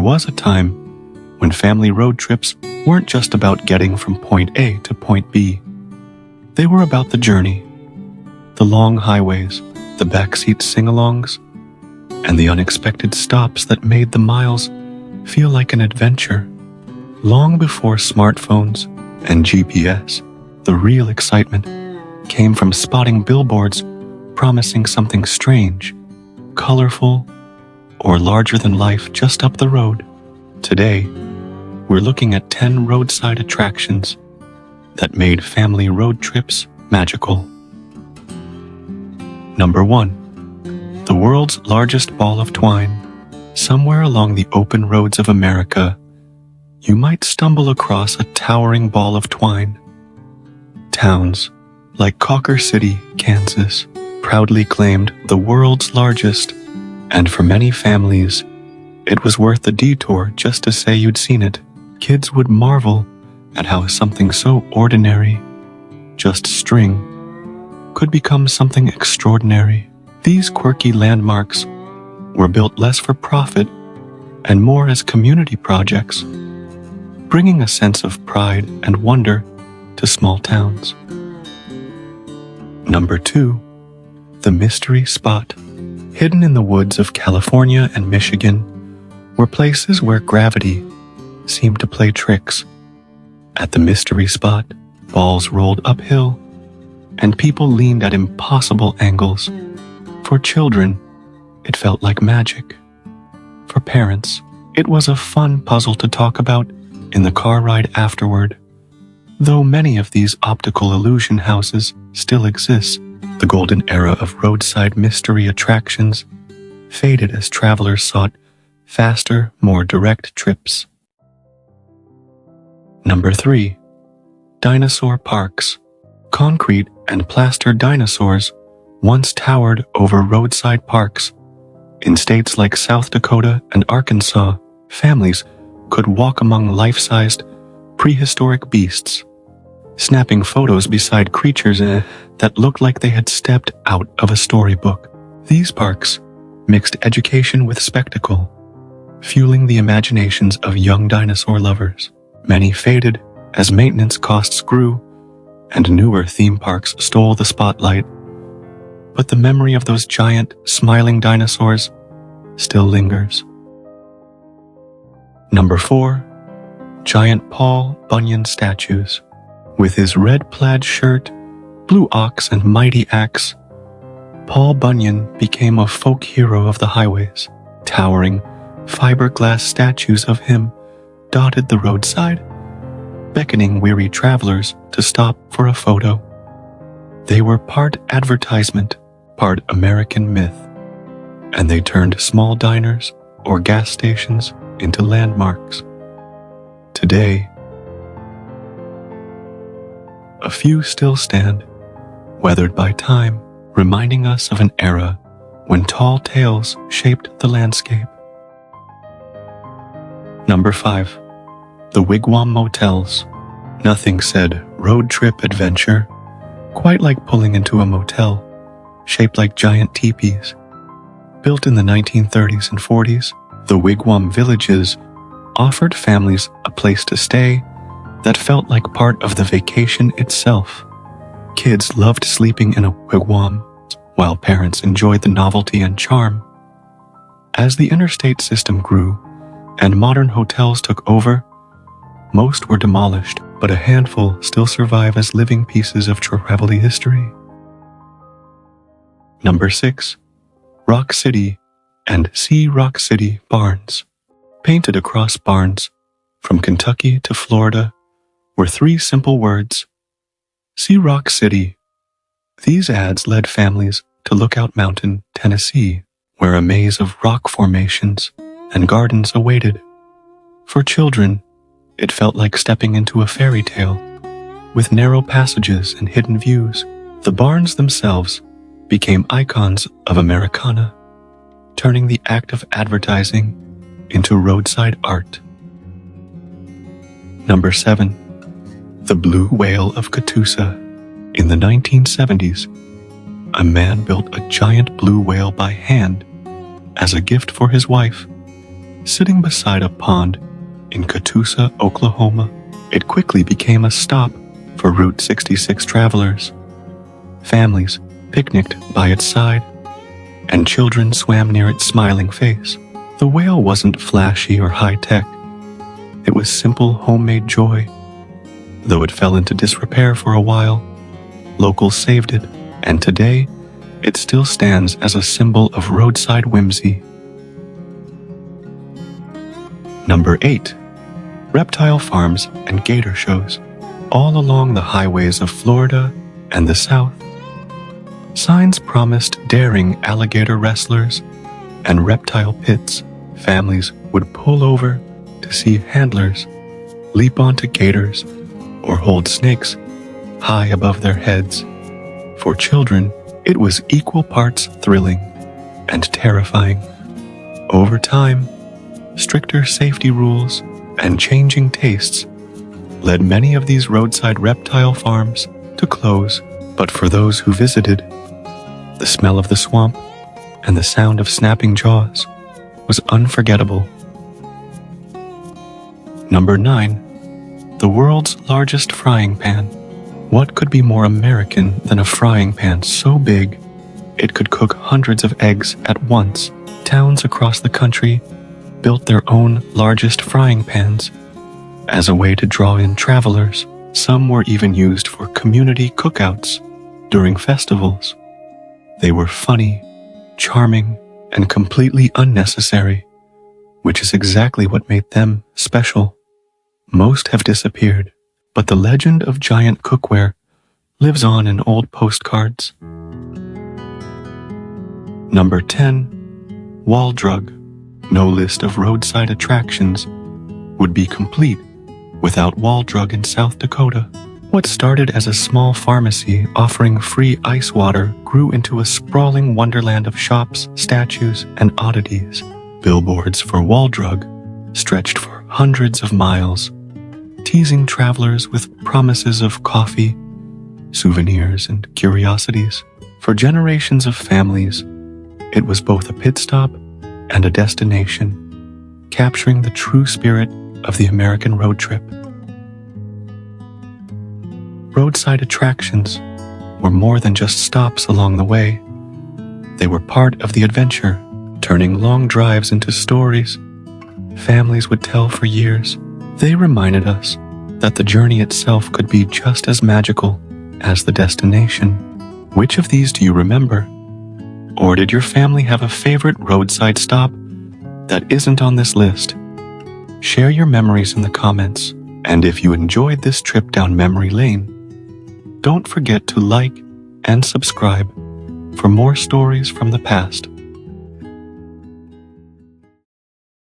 was a time when family road trips weren't just about getting from point A to point B. They were about the journey, the long highways, the backseat sing-alongs, and the unexpected stops that made the miles feel like an adventure. Long before smartphones and GPS, the real excitement came from spotting billboards promising something strange, colorful, or larger than life just up the road. Today, we're looking at 10 roadside attractions that made family road trips magical. Number 1. The world's largest ball of twine. Somewhere along the open roads of America, you might stumble across a towering ball of twine. Towns like Cawker City, Kansas, proudly claimed the world's largest, and for many families, it was worth the detour just to say you'd seen it. Kids would marvel at how something so ordinary, just string, could become something extraordinary. These quirky landmarks were built less for profit and more as community projects, bringing a sense of pride and wonder to small towns. Number 2. The Mystery Spot. Hidden in the woods of California and Michigan were places where gravity seemed to play tricks. At the Mystery Spot, balls rolled uphill, and people leaned at impossible angles. For children, it felt like magic. For parents, it was a fun puzzle to talk about in the car ride afterward. Though many of these optical illusion houses still exist, the golden era of roadside mystery attractions faded as travelers sought faster, more direct trips. Number 3. Dinosaur parks. Concrete and plaster dinosaurs once towered over roadside parks. In states like South Dakota and Arkansas, families could walk among life-sized, prehistoric beasts, snapping photos beside creatures that looked like they had stepped out of a storybook. These parks mixed education with spectacle, fueling the imaginations of young dinosaur lovers. Many faded as maintenance costs grew and newer theme parks stole the spotlight, but the memory of those giant, smiling dinosaurs still lingers. Number 4. Giant Paul Bunyan statues. With his red plaid shirt, blue ox, and mighty axe, Paul Bunyan became a folk hero of the highways. Towering, fiberglass statues of him dotted the roadside, beckoning weary travelers to stop for a photo. They were part advertisement, part American myth, and they turned small diners or gas stations into landmarks. Today, a few still stand, weathered by time, reminding us of an era when tall tales shaped the landscape. Number 5. The Wigwam Motels. Nothing said road trip adventure quite like pulling into a motel shaped like giant teepees. Built in the 1930s and 40s, the wigwam villages offered families a place to stay that felt like part of the vacation itself. Kids loved sleeping in a wigwam, while parents enjoyed the novelty and charm. As the interstate system grew and modern hotels took over, most were demolished, but a handful still survive as living pieces of travel history. Number 6. Rock City and See Rock City barns. Painted across barns, from Kentucky to Florida, were 3 simple words: See Rock City. These ads led families to Lookout Mountain, Tennessee, where a maze of rock formations and gardens awaited. For children, it felt like stepping into a fairy tale, with narrow passages and hidden views. The barns themselves became icons of Americana, turning the act of advertising into roadside art. Number 7. The Blue Whale of Catoosa. In the 1970s, a man built a giant blue whale by hand as a gift for his wife. Sitting beside a pond in Catoosa, Oklahoma, it quickly became a stop for Route 66 travelers. Families picnicked by its side, and children swam near its smiling face. The whale wasn't flashy or high-tech. It was simple homemade joy. Though it fell into disrepair for a while, locals saved it, and today it still stands as a symbol of roadside whimsy. Number 8. Reptile farms and gator shows. All along the highways of Florida and the South, signs promised daring alligator wrestlers and reptile pits. Families would pull over to see handlers leap onto gators or hold snakes high above their heads. For children, it was equal parts thrilling and terrifying. Over time, stricter safety rules and changing tastes led many of these roadside reptile farms to close. But for those who visited, the smell of the swamp and the sound of snapping jaws was unforgettable. Number 9. The world's largest frying pan. What could be more American than a frying pan so big it could cook hundreds of eggs at once? Towns across the country built their own largest frying pans as a way to draw in travelers. Some were even used for community cookouts during festivals. They were funny, charming, and completely unnecessary, which is exactly what made them special. Most have disappeared, but the legend of giant cookware lives on in old postcards. Number 10. Wall drug. No list of roadside attractions would be complete without Wall Drug in South Dakota. What started as a small pharmacy offering free ice water grew into a sprawling wonderland of shops, statues, and oddities. Billboards for Wall Drug stretched for hundreds of miles, teasing travelers with promises of coffee, souvenirs, and curiosities. For generations of families, it was both a pit stop and a destination, capturing the true spirit of the American road trip. Roadside attractions were more than just stops along the way. They were part of the adventure, turning long drives into stories families would tell for years. They reminded us that the journey itself could be just as magical as the destination. Which of these do you remember? Or did your family have a favorite roadside stop that isn't on this list? Share your memories in the comments, and if you enjoyed this trip down memory lane, don't forget to like and subscribe for more stories from the past.